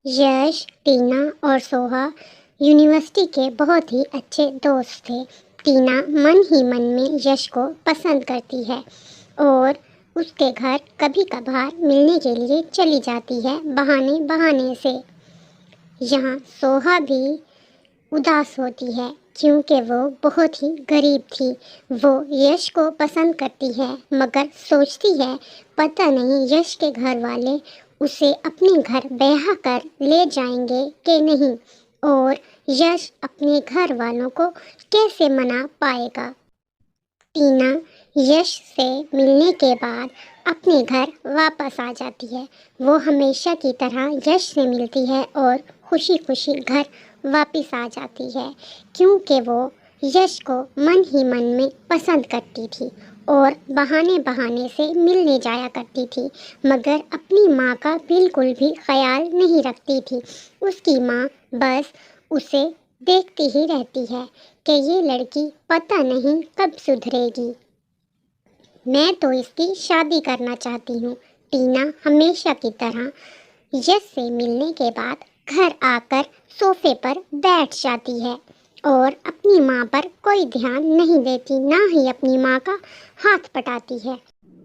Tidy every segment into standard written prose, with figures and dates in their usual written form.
यश, टीना और सोहा यूनिवर्सिटी के बहुत ही अच्छे दोस्त थे। टीना मन ही मन में यश को पसंद करती है और उसके घर कभी कभार मिलने के लिए चली जाती है बहाने बहाने से। यहाँ सोहा भी उदास होती है क्योंकि वो बहुत ही गरीब थी। वो यश को पसंद करती है मगर सोचती है पता नहीं यश के घर वाले उसे अपने घर ब्याह कर ले जाएंगे कि नहीं, और यश अपने घर वालों को कैसे मना पाएगा। टीना यश से मिलने के बाद अपने घर वापस आ जाती है। वो हमेशा की तरह यश से मिलती है और खुशी खुशी घर वापस आ जाती है क्योंकि वो यश को मन ही मन में पसंद करती थी और बहाने बहाने से मिलने जाया करती थी, मगर अपनी माँ का बिल्कुल भी ख्याल नहीं रखती थी। उसकी माँ बस उसे देखती ही रहती है कि ये लड़की पता नहीं कब सुधरेगी। मैं तो इसकी शादी करना चाहती हूँ। टीना हमेशा की तरह यश से मिलने के बाद घर आकर सोफे पर बैठ जाती है और अपनी माँ पर कोई ध्यान नहीं देती, ना ही अपनी माँ का हाथ पटाती है।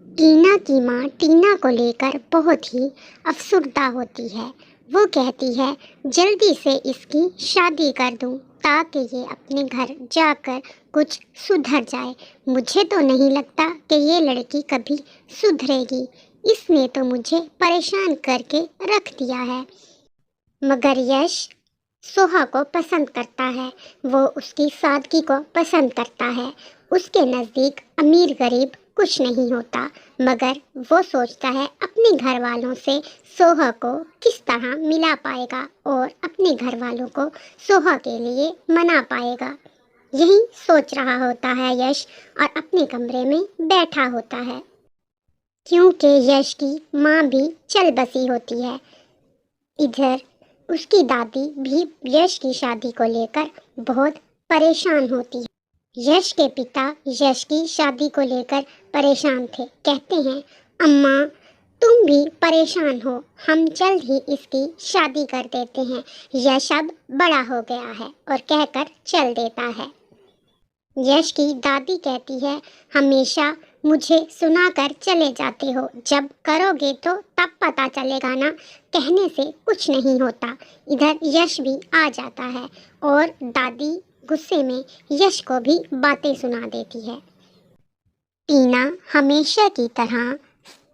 टीना की माँ टीना को लेकर बहुत ही अफसुर्दा होती है। वो कहती है जल्दी से इसकी शादी कर दूँ ताकि ये अपने घर जाकर कुछ सुधर जाए। मुझे तो नहीं लगता कि ये लड़की कभी सुधरेगी। इसने तो मुझे परेशान करके रख दिया है। मगर यश सोहा को पसंद करता है। वो उसकी सादगी को पसंद करता है। उसके नज़दीक अमीर गरीब कुछ नहीं होता, मगर वो सोचता है अपने घर वालों से सोहा को किस तरह मिला पाएगा और अपने घर वालों को सोहा के लिए मना पाएगा। यही सोच रहा होता है यश और अपने कमरे में बैठा होता है क्योंकि यश की माँ भी चल बसी होती है। इधर उसकी दादी भी यश की शादी को लेकर बहुत परेशान होती है। यश के पिता यश की शादी को लेकर परेशान थे। कहते हैं अम्मा तुम भी परेशान हो, हम जल्द ही इसकी शादी कर देते हैं। यश अब बड़ा हो गया है, और कहकर चल देता है। यश की दादी कहती है हमेशा मुझे सुनाकर चले जाते हो, जब करोगे तो तब पता चलेगा ना, कहने से कुछ नहीं होता। इधर यश भी आ जाता है और दादी गुस्से में यश को भी बातें सुना देती है। टीना हमेशा की तरह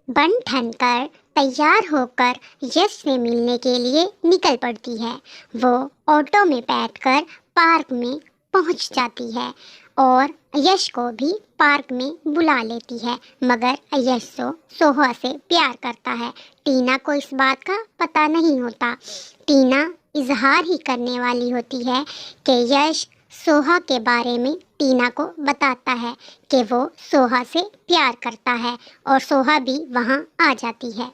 बन ठन कर तैयार होकर यश से मिलने के लिए निकल पड़ती है। वो ऑटो में बैठकर पार्क में पहुंच जाती है और यश को भी पार्क में बुला लेती है, मगर यश तो सोहा से प्यार करता है। टीना को इस बात का पता नहीं होता। टीना इजहार ही करने वाली होती है कि यश सोहा के बारे में टीना को बताता है कि वो सोहा से प्यार करता है, और सोहा भी वहाँ आ जाती है।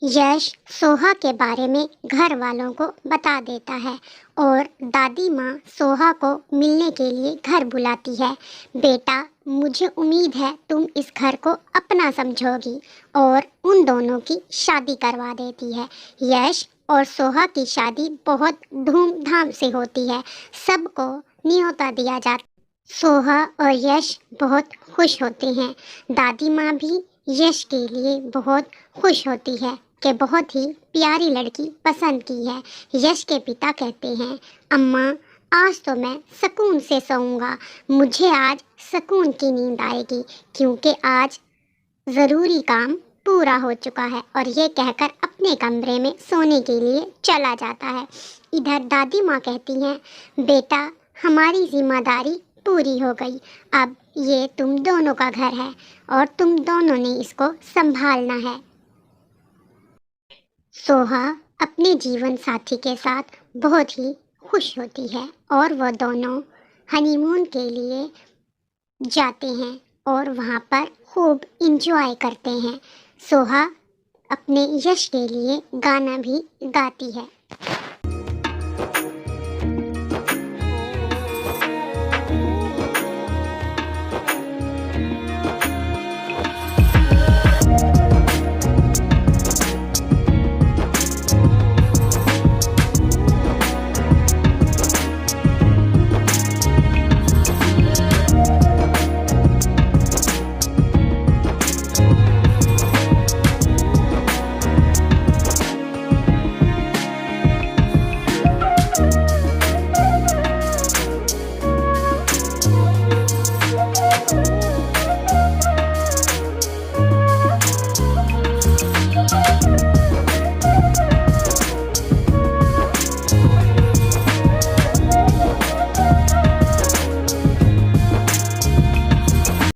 यश सोहा के बारे में घर वालों को बता देता है और दादी माँ सोहा को मिलने के लिए घर बुलाती है। बेटा मुझे उम्मीद है तुम इस घर को अपना समझोगी, और उन दोनों की शादी करवा देती है। यश और सोहा की शादी बहुत धूमधाम से होती है। सबको न्योता दिया जाता। सोहा और यश बहुत खुश होते हैं। दादी माँ भी यश के लिए बहुत खुश होती है कि बहुत ही प्यारी लड़की पसंद की है। यश के पिता कहते हैं अम्मा आज तो मैं सुकून से सोऊंगा, मुझे आज सुकून की नींद आएगी क्योंकि आज ज़रूरी काम पूरा हो चुका है, और ये कहकर अपने कमरे में सोने के लिए चला जाता है। इधर दादी माँ कहती हैं बेटा हमारी जिम्मेदारी पूरी हो गई, अब ये तुम दोनों का घर है और तुम दोनों ने इसको संभालना है। सोहा अपने जीवन साथी के साथ बहुत ही खुश होती है और वह दोनों हनीमून के लिए जाते हैं और वहाँ पर खूब इंजॉय करते हैं। सोहा अपने यश के लिए गाना भी गाती है।